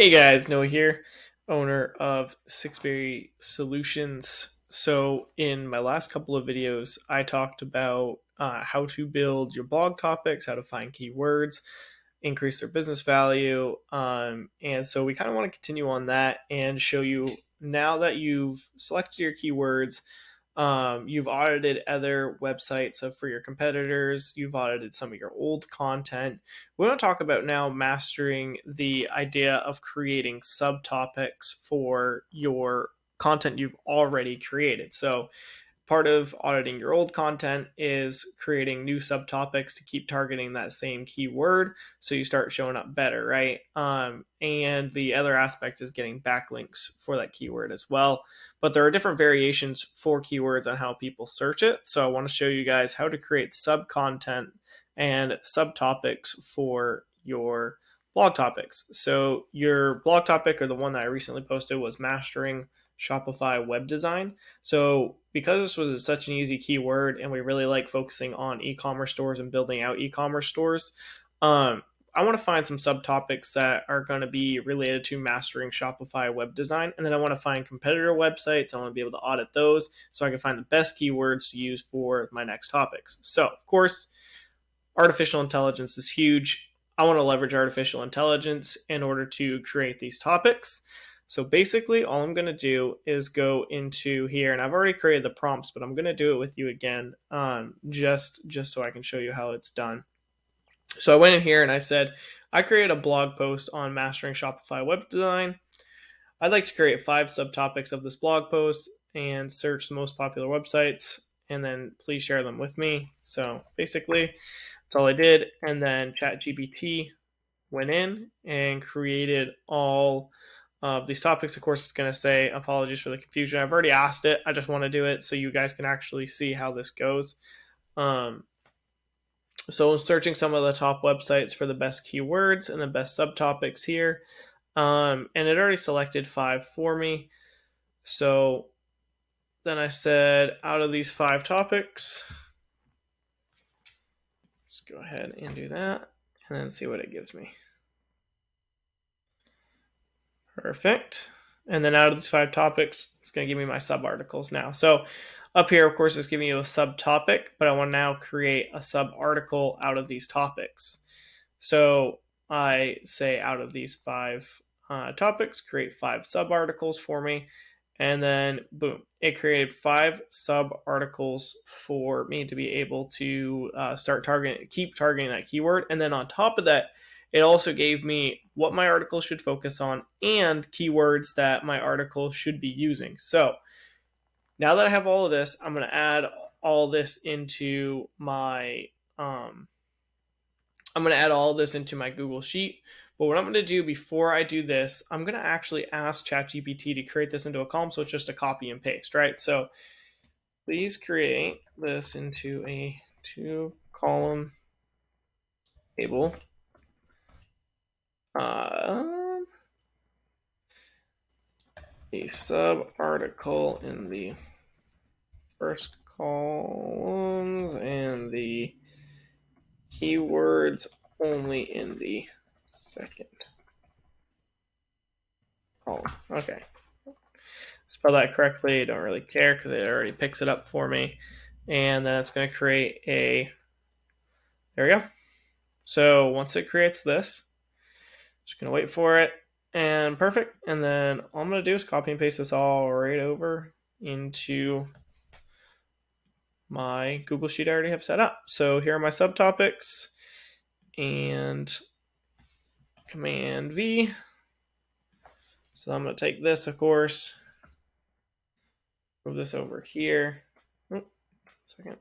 Hey guys, Noah here, owner of Sixberry Solutions. So, in my last couple of videos, I talked about how to build your blog topics, how to find keywords, increase their business value. And so, we kind of want to continue on that and show you now that you've selected your keywords. You've audited other websites for your competitors. You've audited some of your old content. We want to talk about now mastering the idea of creating subtopics for your content you've already created. So, part of auditing your old content is creating new subtopics to keep targeting that same keyword so you start showing up better, right? And the other aspect is getting backlinks for that keyword as well. But there are different variations for keywords on how people search it. So I want to show you guys how to create sub content and subtopics for your blog topics. So your blog topic, or the one that I recently posted, was mastering Shopify web design. So because this was such an easy keyword and we really like focusing on e-commerce stores and building out e-commerce stores, I want to find some subtopics that are going to be related to mastering Shopify web design. And then I want to find competitor websites. I want to be able to audit those so I can find the best keywords to use for my next topics. So, of course, artificial intelligence is huge. I want to leverage artificial intelligence in order to create these topics. So basically, all I'm going to do is go into here, and I've already created the prompts, but I'm going to do it with you again, just so I can show you how it's done. So I went in here and I said, I created a blog post on mastering Shopify web design. I'd like to create 5 subtopics of this blog post and search the most popular websites, and then please share them with me. So basically, that's all I did. And then ChatGPT went in and created all of these topics. Of course, it's going to say, apologies for the confusion. I've already asked it. I just want to do it so you guys can actually see how this goes. So searching some of the top websites for the best keywords and the best subtopics here. And it already selected 5 for me. So then I said, out of these 5 topics, let's go ahead and do that and then see what it gives me. Perfect. And then out of these 5 topics, it's going to give me my sub-articles now. So up here, of course, it's giving you a subtopic, but I want to now create a sub-article out of these topics. So I say out of these 5 topics, create 5 sub-articles for me. And then, boom, it created 5 sub-articles for me to be able to keep targeting that keyword. And then on top of that, it also gave me what my article should focus on and keywords that my article should be using. So now that I have all of this, I'm going to add all this into my Google Sheet. But what I'm going to do before I do this, I'm going to actually ask ChatGPT to create this into a column, so it's just a copy and paste, right? So please create this into a 2-column table. A sub-article in the first columns and the keywords only in the second column. Okay. Spell that correctly. Don't really care because it already picks it up for me. And then it's going to create there we go. So once it creates this, just going to wait for it. And perfect. And then all I'm going to do is copy and paste this all right over into my Google Sheet I already have set up. So here are my subtopics, and Command V. So I'm going to take this, of course, move this over here. Second.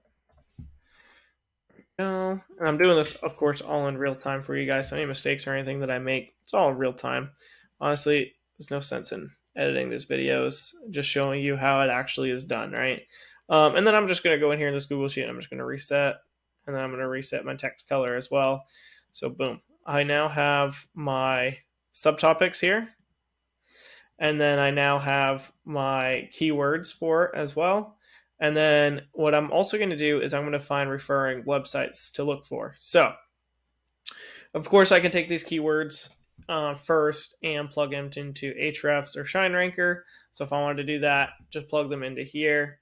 And I'm doing this, of course, all in real time for you guys. So any mistakes or anything that I make, it's all in real time. Honestly, there's no sense in editing these videos, just showing you how it actually is done, right? And then I'm just going to go in here in this Google Sheet, and I'm just going to reset, and then I'm going to reset my text color as well. So boom, I now have my subtopics here, and then I now have my keywords for it as well. And then what I'm also going to do is I'm going to find referring websites to look for. So, of course, I can take these keywords first and plug them into Ahrefs or ShineRanker. So if I wanted to do that, just plug them into here.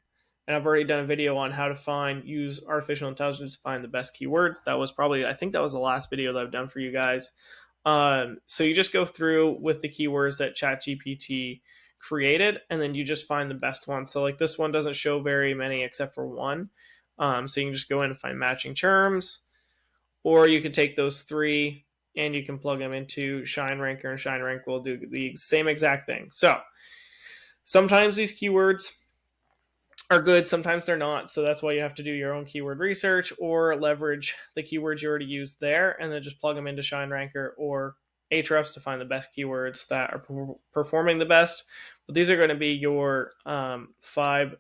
And I've already done a video on how to use artificial intelligence to find the best keywords. That was probably, I think that was the last video that I've done for you guys. So you just go through with the keywords that ChatGPT created, and then you just find the best one. So like this one doesn't show very many except for one. So you can just go in and find matching terms, or you can take those three and you can plug them into ShineRanker, and ShineRanker will do the same exact thing. So sometimes these keywords are good, sometimes they're not. So that's why you have to do your own keyword research or leverage the keywords you already used there and then just plug them into ShineRanker or Ahrefs to find the best keywords that are performing the best. But these are going to be your 5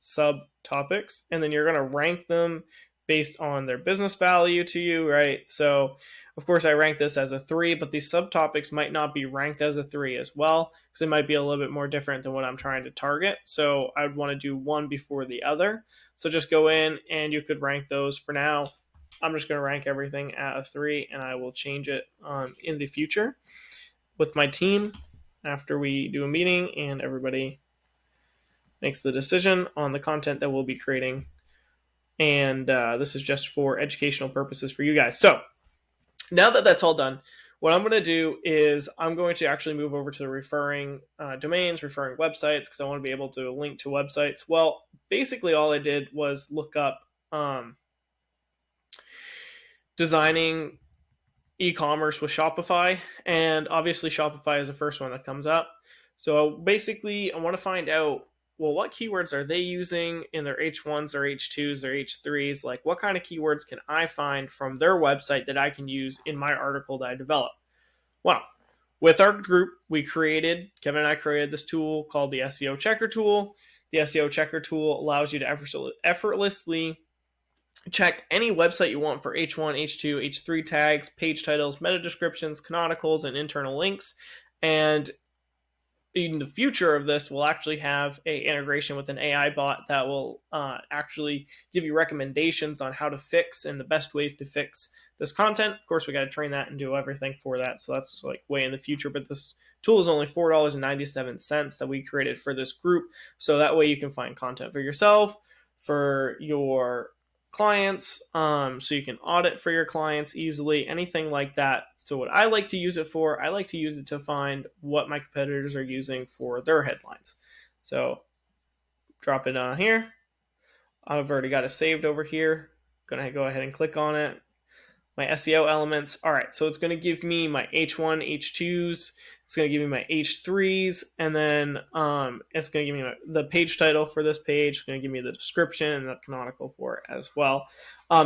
subtopics, and then you're going to rank them based on their business value to you, right? So of course I rank this as a 3, but these subtopics might not be ranked as a 3 as well, because it might be a little bit more different than what I'm trying to target. So I would want to do one before the other. So just go in and you could rank those. For now, I'm just going to rank everything at a 3, and I will change it in the future with my team after we do a meeting and everybody makes the decision on the content that we'll be creating. And this is just for educational purposes for you guys. So now that that's all done, what I'm going to do is I'm going to actually move over to the referring domains, referring websites, because I want to be able to link to websites. Well, basically all I did was look up designing e-commerce with Shopify, and obviously Shopify is the first one that comes up. So basically I want to find out, well, what keywords are they using in their H1s, their H2s, their H3s? Like, what kind of keywords can I find from their website that I can use in my article that I develop? Well, with our group, Kevin and I created this tool called the SEO Checker tool. The SEO Checker tool allows you to effortlessly check any website you want for H1, H2, H3 tags, page titles, meta descriptions, canonicals, and internal links. And in the future of this, we'll actually have an integration with an AI bot that will actually give you recommendations on how to fix and the best ways to fix this content. Of course, we got to train that and do everything for that. So that's like way in the future. But this tool is only $4.97 that we created for this group. So that way you can find content for yourself, for your clients, so you can audit for your clients easily, anything like that. So what I like to use it for, I like to use it to find what my competitors are using for their headlines. So drop it on here. I've already got it saved over here. Gonna go ahead and click on it. My SEO elements. All right, so it's going to give me my H1, H2s. It's going to give me my H3s, and then it's going to give me the page title for this page. It's going to give me the description and the canonical for it as well.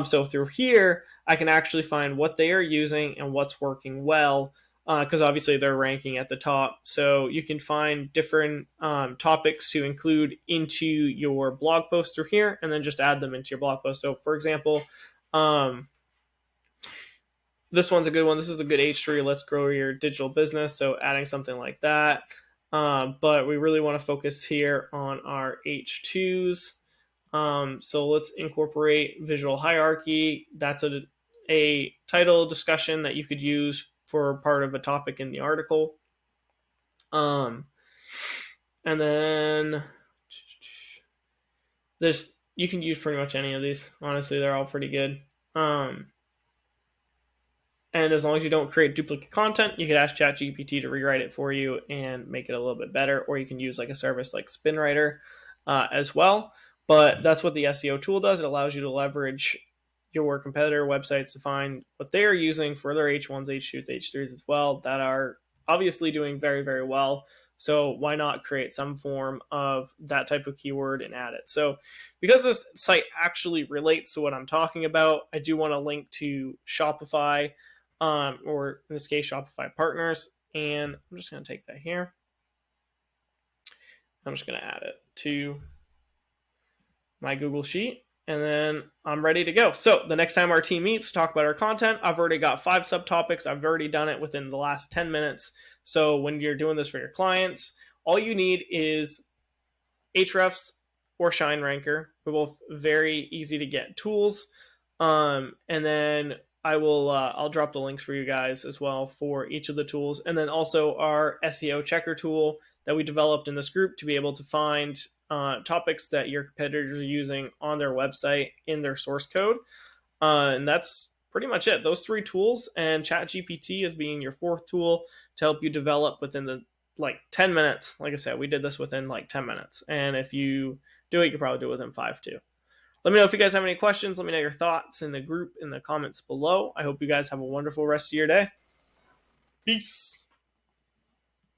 So through here, I can actually find what they are using and what's working well, because obviously they're ranking at the top. So you can find different topics to include into your blog post through here, and then just add them into your blog post. So for example, this one's a good one. This is a good H3. Let's grow your digital business. So adding something like that. But we really want to focus here on our H2s. So let's incorporate visual hierarchy. That's a title discussion that you could use for part of a topic in the article. And then you can use pretty much any of these. Honestly, they're all pretty good. And as long as you don't create duplicate content, you could ask ChatGPT to rewrite it for you and make it a little bit better. Or you can use like a service like SpinWriter as well. But that's what the SEO tool does. It allows you to leverage your competitor websites to find what they're using for their H1s, H2s, H3s as well that are obviously doing very, very well. So why not create some form of that type of keyword and add it? So because this site actually relates to what I'm talking about, I do want to link to Shopify, or in this case, Shopify partners. And I'm just going to take that here. I'm just going to add it to my Google Sheet, and then I'm ready to go. So the next time our team meets to talk about our content, I've already got 5 subtopics. I've already done it within the last 10 minutes. So when you're doing this for your clients, all you need is Ahrefs or ShineRanker. They're both very easy to get tools. And then I'll drop the links for you guys as well for each of the tools, and then also our SEO checker tool that we developed in this group to be able to find topics that your competitors are using on their website in their source code. And that's pretty much it. Those three tools, and ChatGPT as being your fourth tool to help you develop within the 10 minutes. Like I said, we did this within 10 minutes. And if you do it, you could probably do it within 5 too. Let me know if you guys have any questions. Let me know your thoughts in the group in the comments below. I hope you guys have a wonderful rest of your day. Peace.